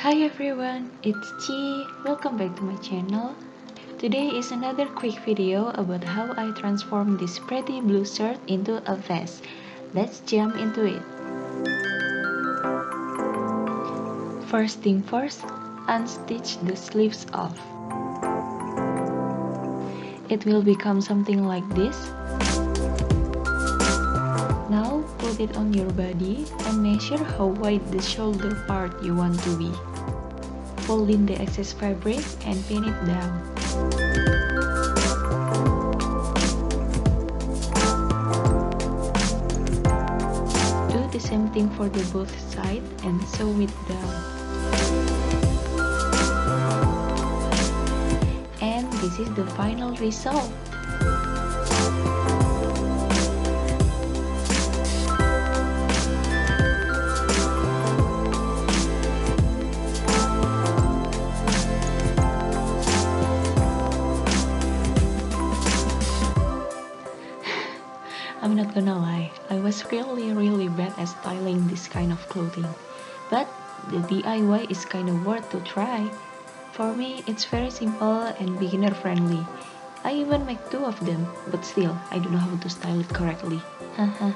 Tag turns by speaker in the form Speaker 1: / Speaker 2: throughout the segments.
Speaker 1: Hi everyone, it's Chi. Welcome back to my channel. Today is another quick video about how I transform this pretty blue shirt into a vest. Let's jump into it. First thing first, unstitch the sleeves off. It will become something like this. Now put it on your body and measure how wide the shoulder part you want to be. Fold in the excess fabric and pin it down. Do the same thing for the both sides and sew it down. And this is the final result. I'm not gonna lie, I was really bad at styling this kind of clothing. But the DIY is kinda worth to try. For me, it's very simple and beginner friendly. I even make 2 of them, but still, I don't know how to style it correctly. Haha.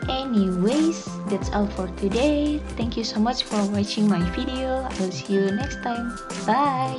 Speaker 1: Anyways, that's all for today. Thank you so much for watching my video. I'll see you next time. Bye!